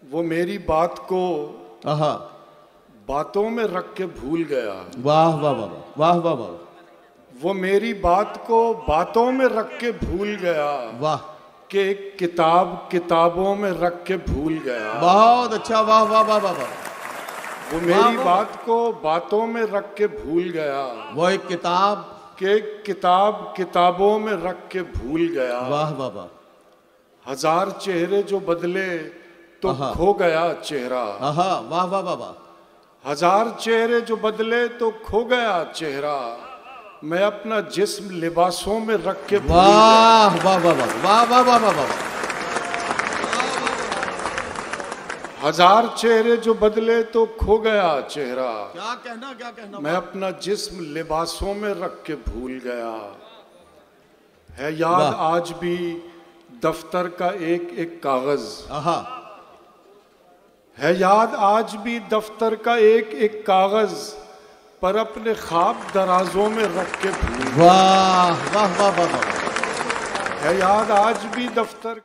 वो मेरी बात को आहा, बातों में रख के भूल गया। वाह वाह वाह वाह वाह वाह, वो मेरी बात को बातों में रख के भूल गया वाह, कि एक किताब किताबों में रख के भूल गया। बहुत अच्छा, वाह वाह वाह वाह वाह। वो मेरी बात को बातों में रख के भूल गया, वो एक किताब कि किताब किताबों में रख के भूल गया। वाह वाह वाह, हजार चेहरे जो बदले तो खो गया चेहरा। आहा, वाह वाह वाह वाह, हजार चेहरे जो बदले तो खो गया चेहरा। मैं अपना जिस्म लिबासों में रख के भूल गया। वाह वाह वाह वाह वाह वाह वाह वाह, हजार चेहरे जो बदले तो खो गया चेहरा। क्या कहना क्या कहना। मैं अपना जिस्म लिबासों में रख के भूल गया। है याद आज भी दफ्तर का एक एक कागज। आहा, है याद आज भी दफ्तर का एक एक कागज, पर अपने ख्वाब दराजों में रख के भूल गया। वाह वाह वाह वाह वाह, है याद आज भी दफ्तर